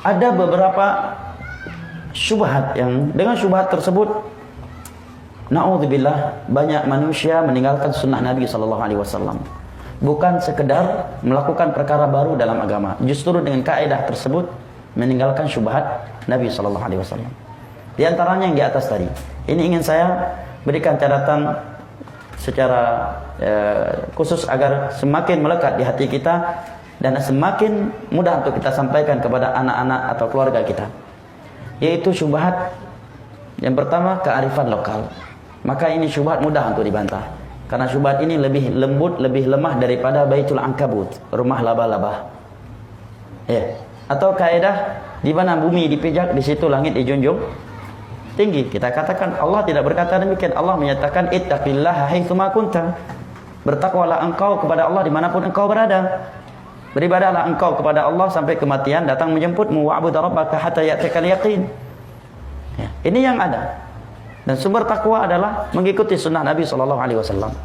ada beberapa syubhat yang dengan syubhat tersebut na'udzubillah banyak manusia meninggalkan sunnah Nabi SAW. Bukan sekedar melakukan perkara baru dalam agama, justru dengan kaidah tersebut meninggalkan syubhat Nabi SAW. Di antaranya yang di atas tadi. Ini ingin saya berikan catatan secara khusus agar semakin melekat di hati kita dan semakin mudah untuk kita sampaikan kepada anak-anak atau keluarga kita. Yaitu syubhat yang pertama, kearifan lokal. Maka ini syubhat mudah untuk dibantah. Karena syubhat ini lebih lembut, lebih lemah daripada Baitul Ankabut, rumah laba-laba. Ya. Atau kaidah di mana bumi dipijak, di situ langit dijunjung tinggi. Kita katakan Allah tidak berkata demikian. Allah menyatakan ittaqillaha haitsu ma kunta. Bertakwalah engkau kepada Allah dimanapun engkau berada. Beribadahlah engkau kepada Allah sampai kematian datang menjemputmu. Wa'bud rabbaka hatta ya'tikal yaqin. Ya, ini yang ada. Dan sumber takwa adalah mengikuti sunnah Nabi SAW.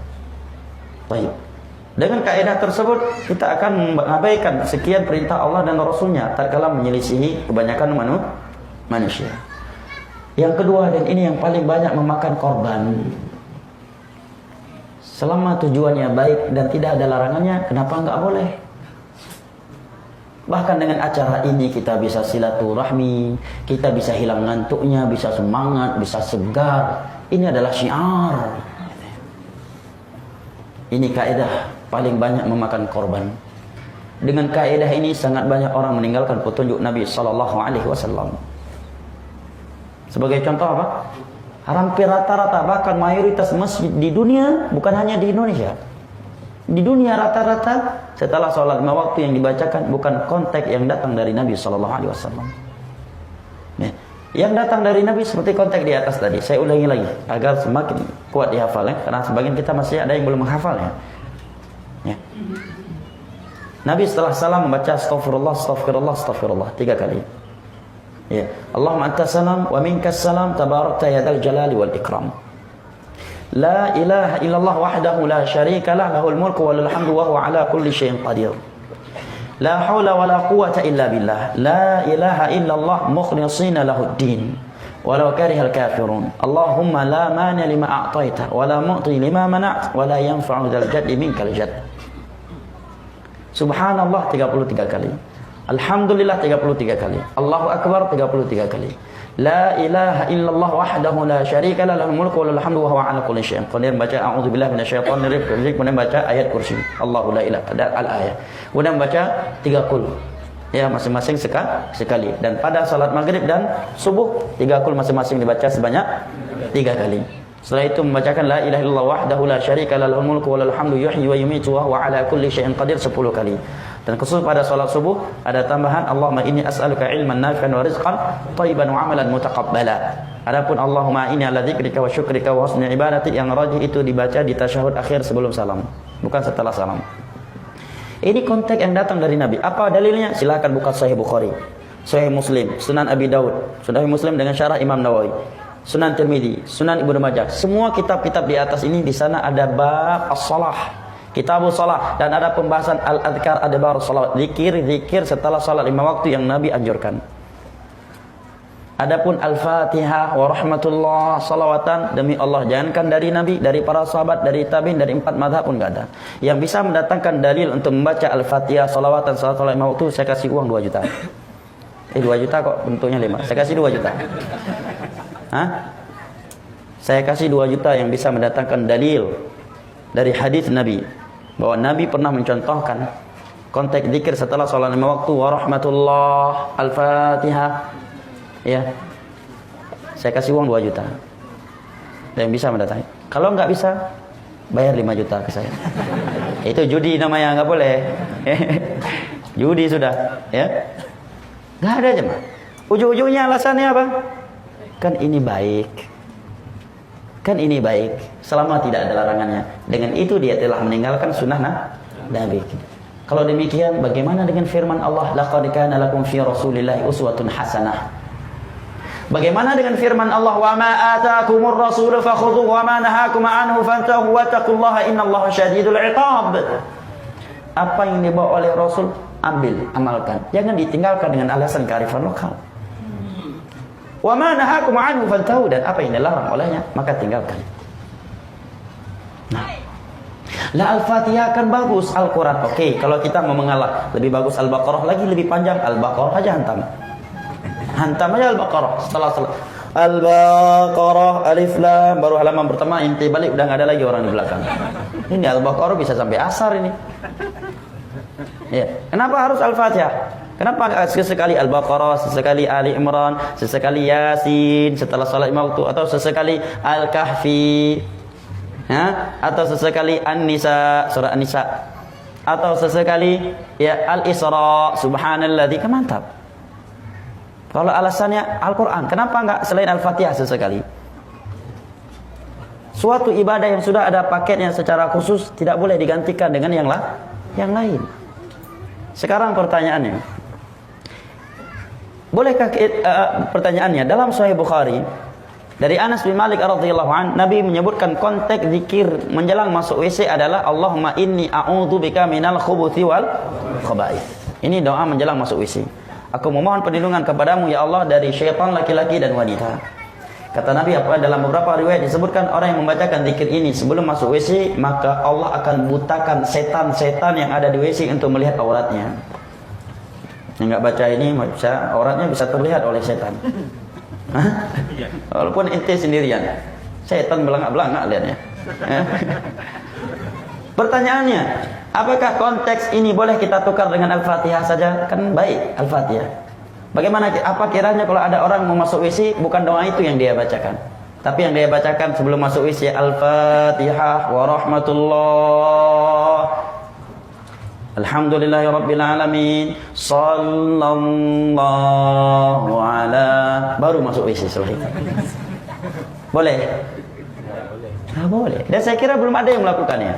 Baik. Dengan kaidah tersebut kita akan mengabaikan sekian perintah Allah dan Rasulnya tatkala menyelisihi kebanyakan manusia. Yang kedua, dan ini yang paling banyak memakan korban, selama tujuannya baik dan tidak ada larangannya, kenapa enggak boleh? Bahkan dengan acara ini kita bisa silaturahmi, kita bisa hilang ngantuknya, bisa semangat, bisa segar. Ini adalah syiar. Ini kaidah paling banyak memakan korban. Dengan kaidah ini sangat banyak orang meninggalkan petunjuk Nabi SAW. Sebagai contoh apa? Hampir rata-rata bahkan mayoritas masjid di dunia, bukan hanya di Indonesia, di dunia rata-rata setelah sholat 5 waktu yang dibacakan bukan konteks yang datang dari Nabi SAW. Nah, yang datang dari Nabi seperti konteks di atas tadi. Saya ulangi lagi agar semakin kuat dihafal ya. Karena sebagian kita masih ada yang belum menghafalnya. Ya. Nabi setelah salam membaca astaghfirullah, astaghfirullah, astaghfirullah 3 kali. Ya. Allahumma antas salam wa minkas salam tabarakta ya dzal jalali wal ikram. La ilaha illallah wahdahu la syarika lah, lahul mulku wa lahul hamdu wa huwa ala kulli syai'in qadir. La haula wa la quwwata illa billah. La ilaha illallah mukhlishina lahuddin walau karihal kafirun. Allahumma la mani lima a'taita wa la mu'ti lima mana'ta wa la yanfa'u dzal jaddi minkal jadd. Subhanallah 33 kali. Alhamdulillah 33 kali. Allahu akbar 33 kali. La ilaha illallah wahdahu la syarika lah, lahul mulku wa lahul hamdu wa huwa ala kulli syai'in qadir. Baca a'udzubillahi minasyaitonir rajim, kemudian baca ayat kursi. Allahu la ilaha illa al-ayat. Kemudian baca 3 qul. Ya, masing-masing sekali. Dan pada salat maghrib dan subuh 3 qul masing-masing dibaca sebanyak 3 kali. Setelah itu membacakan la ilaha illallah wahdahu la syarika lah, lahul mulku wa lahul hamdu yuhyi wa yumiitu wa huwa ala kulli syai'in qadir 10 kali. Dan khusus pada salat subuh ada tambahan Allahumma inni as'aluka ilman nafi'an wa rizqan thayyiban wa amalan mutaqabbala. Adapun Allahumma inni ala dzikrika wa syukrika wa husni ibadati yang rajih itu dibaca di tasyahud akhir sebelum salam, bukan setelah salam. Ini konteks yang datang dari Nabi. Apa dalilnya? Silakan buka Sahih Bukhari, Sahih Muslim, Sunan Abi Daud, Sahih Muslim dengan syarah Imam Nawawi, Sunan Tirmidzi, Sunan Ibnu Majah. Semua kitab-kitab di atas ini di sana ada bab as-shalah, kitabus salat, dan ada pembahasan al-adhkar adbar salat, zikir setelah salat 5 waktu yang Nabi anjurkan. Adapun al-Fatihah wa rahmatullah salawatan demi Allah, jangankan dari Nabi, dari para sahabat, dari tabi'in, dari 4 mazhab pun enggak ada. Yang bisa mendatangkan dalil untuk membaca al-Fatihah salawatan salat 5 waktu, saya kasih uang 2 juta. 2 juta kok bentuknya 5. Saya kasih 2 juta. Hah? Saya kasih 2 juta yang bisa mendatangkan dalil dari hadis Nabi bahwa Nabi pernah mencontohkan konteks zikir setelah salat 5 waktu wa rahmatullah al-Fatihah. Ya. Saya kasih uang 2 juta. Dan bisa mendatangi. Kalau enggak bisa, bayar 5 juta ke saya. Itu judi namanya, enggak boleh. Judi sudah, ya. Enggak ada jemaah. Ujung-ujungnya alasannya apa? Kan ini baik. Kan ini baik selama tidak ada larangannya. Dengan itu dia telah meninggalkan sunnah Nabi. Kalau demikian bagaimana dengan firman Allah, laqad kana lakum fi rasulillahi uswatun hasanah? Bagaimana dengan firman Allah, wa ma ataakumur rasul fakhudhuhu wa ma nahakum anhu fantahu wattaqullaha innallaha syadidul iqab? Apa yang dibawa oleh Rasul, ambil, amalkan. Jangan ditinggalkan dengan alasan kearifan lokal. Wa ma nahakum anhu fantahu, dan apa yang dilarang olehnya maka tinggalkan. Nah, la Al-Fatihah kan bagus, Al-Quran oke. Kalau kita mau mengalah, lebih bagus Al-Baqarah lagi, lebih panjang. Al-Baqarah aja hantam. Hantam aja Al-Baqarah. Setelah Al-Baqarah, Alif Lam, baru halaman pertama inti balik udah nggak ada lagi orang di belakang. Ini Al-Baqarah bisa sampai asar ini. Ya, kenapa harus Al-Fatihah? Kenapa sesekali Al-Baqarah, sesekali Ali Imran, sesekali Yasin setelah salat lima waktu, atau sesekali Al-Kahfi, atau sesekali An-Nisa, surah An-Nisa, atau sesekali ya Al-Isra, subhanalladzi, mantap. Kalau alasannya Al-Quran, kenapa enggak selain Al-Fatihah sesekali? Suatu ibadah yang sudah ada paketnya secara khusus tidak boleh digantikan dengan yang lain. Sekarang pertanyaannya, bolehkah pertanyaannya dalam Sahih Bukhari dari Anas bin Malik radhiyallahu an, Nabi menyebutkan konteks zikir menjelang masuk WC adalah Allahumma inni a'udzubika minal khubuthi wal khaba'ith. Ini doa menjelang masuk WC. Aku memohon perlindungan kepadamu ya Allah dari syaitan laki-laki dan wanita. Kata Nabi, apa dalam beberapa riwayat disebutkan orang yang membacakan zikir ini sebelum masuk WC, maka Allah akan butakan setan-setan yang ada di WC untuk melihat auratnya. Yang enggak baca ini bisa auratnya bisa terlihat oleh setan. Walaupun ente sendirian, setan belangak-belangak lihatnya. Pertanyaannya, apakah konteks ini boleh kita tukar dengan Al-Fatihah saja? Kan baik Al-Fatihah. Bagaimana, apa kiranya kalau ada orang mau masuk WC, bukan doa itu yang dia bacakan, tapi yang dia bacakan sebelum masuk WC, Al-Fatihah wa rahmatullah, alhamdulillahi rabbil alamin, sallallahu ala, baru masuk WC selesai. Boleh? Boleh. Dan saya kira belum ada yang melakukannya.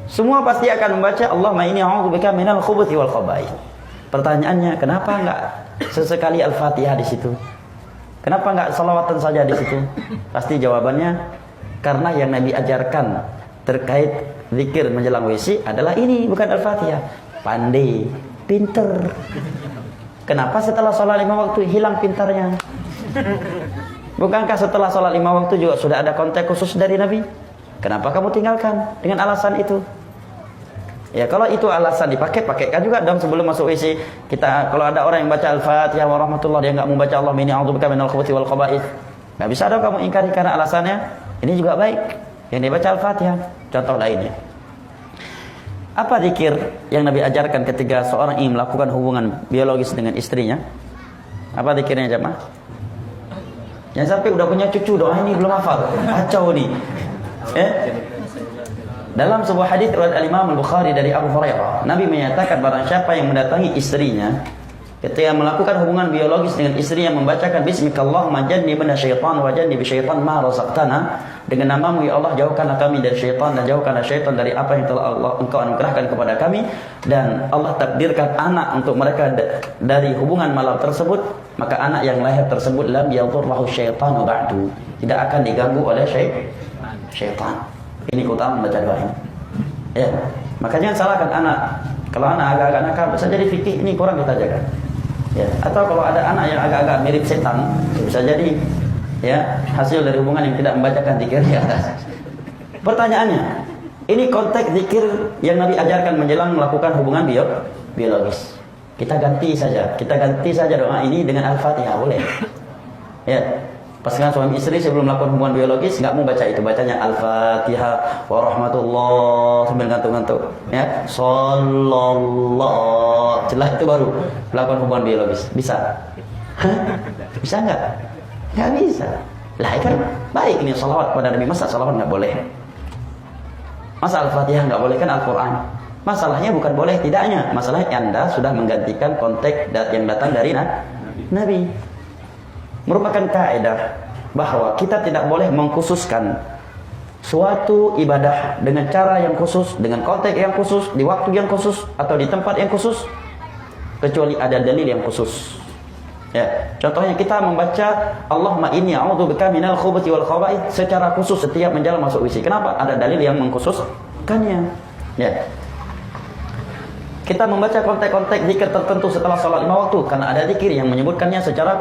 Semua pasti akan membaca Allahumma inni a'udzubika minal khubuthi wal khaba'ith. Pertanyaannya, kenapa enggak sesekali Al-Fatihah di situ? Kenapa enggak salawatan saja di situ? Pasti jawabannya karena yang Nabi ajarkan terkait zikir menjelang WC adalah ini, bukan Al-Fatihah. Pandai, pinter. Kenapa setelah sholat 5 waktu hilang pintarnya? Bukankah setelah sholat 5 waktu juga sudah ada konteks khusus dari Nabi? Kenapa kamu tinggalkan dengan alasan itu? Ya, kalau itu alasan dipakai, pakaikan juga dong sebelum masuk WC. Kita kalau ada orang yang baca Al-Fatihah wa rahmatullah, dia enggak membaca Allah inni a'udzubika minal khubuthi wal khaba'ith, enggak bisa dong kamu ingkari karena alasannya ini juga baik yang dibaca Al-Fatihah. Contoh lainnya, apa zikir yang Nabi ajarkan ketika seorang ingin melakukan hubungan biologis dengan istrinya? Apa zikirnya jemaah? Yang sampai udah punya cucu doa ini belum hafal, kacau nih. Dalam sebuah hadis riwayat Al-Imam Al-Bukhari dari Abu Hurairah, Nabi menyatakan barang siapa yang mendatangi istrinya ketika melakukan hubungan biologis dengan istrinya membacakan bismikallahumma jannibna syaitan wa jannibi syaitan ma razaqtana, dengan namamu ya Allah jauhkanlah kami dari syaitan dan jauhkanlah syaitan dari apa yang telah Engkau anugerahkan kepada kami, dan Allah takdirkan anak untuk mereka dari hubungan malam tersebut, maka anak yang lahir tersebut lam yadhurruhu syaitanu ba'du, tidak akan diganggu oleh syaitan. Ini keutamaan membaca doa ini. Ya, maka jangan salahkan anak. Kalau anak agak-agak nakal, bisa jadi fikih ini kurang kita jaga. Ya, atau kalau ada anak yang agak-agak mirip setan, bisa jadi ya hasil dari hubungan yang tidak membacakan zikir di atas. Pertanyaannya, ini konteks zikir yang Nabi ajarkan menjelang melakukan hubungan biologis. Kita ganti saja doa ini dengan Al-Fatihah, boleh? Ya. Pasangan suami istri sebelum melakukan hubungan biologis nggak mau baca itu, bacanya Al-Fatihah wa rahmatullah sambil ngantuk-ngantuk, ya, sallallahu, setelah itu baru melakukan hubungan biologis. Bisa? Bisa nggak? Nggak bisa. Lah kan baik ini salawat pada Nabi, masa salawat nggak boleh? Masa Al-Fatihah nggak boleh? Kan Al-Quran. Masalahnya bukan boleh tidaknya, masalahnya Anda sudah menggantikan konteks yang datang dari Nabi. Merupakan kaidah bahwa kita tidak boleh mengkhususkan suatu ibadah dengan cara yang khusus, dengan konteks yang khusus, di waktu yang khusus, atau di tempat yang khusus, kecuali ada dalil yang khusus. Ya, contohnya kita membaca Allahumma inni a'udzubika minal khubuthi wal khaba'ith secara khusus setiap menjelang masuk WC. Kenapa? Ada dalil yang mengkhususkannya. Ya. kita membaca konteks-konteks zikir tertentu setelah sholat 5 waktu, karena ada zikir yang menyebutkannya secara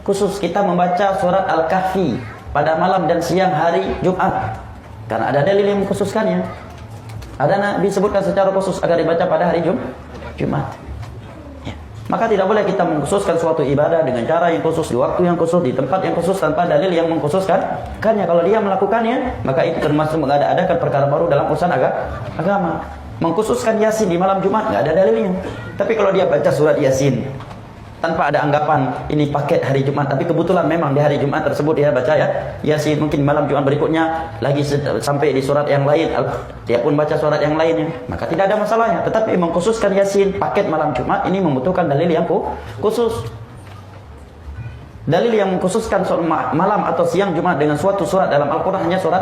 khusus. Kita membaca surat Al-Kahfi pada malam dan siang hari Jumat, karena ada dalil yang mengkhususkannya. Ada Nabi sebutkan secara khusus agar dibaca pada hari Jumat. Ya. Maka tidak boleh kita mengkhususkan suatu ibadah dengan cara yang khusus, di waktu yang khusus, di tempat yang khusus tanpa dalil yang mengkhususkan. Karena kalau dia melakukannya, maka itu termasuk mengada-adakan perkara baru dalam urusan agama. Mengkhususkan Yasin di malam Jumat nggak ada dalilnya. Tapi kalau dia baca surat Yasin tanpa ada anggapan ini paket hari Jumat, tapi kebetulan memang di hari Jumat tersebut dia baca Yasin, mungkin malam Jumat berikutnya lagi sampai di surat yang lain, dia pun baca surat yang lainnya, maka tidak ada masalahnya. Tetapi mengkhususkan Yasin paket malam Jumat ini membutuhkan dalil yang khusus. Dalil yang mengkhususkan malam atau siang Jumat dengan suatu surat dalam Al-Quran hanya surat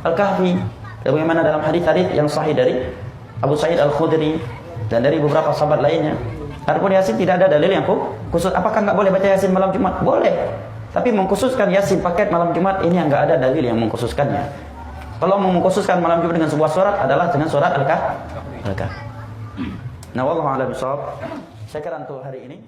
Al-Kahfi. Bagaimana dalam hadis-hadis yang sahih dari Abu Sa'id Al-Khudri dan dari beberapa sahabat lainnya. Adapun Yasin tidak ada dalil yang khusus. Apakah nggak boleh baca Yasin malam Jumat? Boleh. Tapi mengkhususkan Yasin paket malam Jumat ini yang nggak ada dalil yang mengkhususkannya. Kalau mengkhususkan malam Jumat dengan sebuah surat adalah dengan surat Al-Kahfi. Nah, wallahu a'lam bishawab. Saya kira untuk hari ini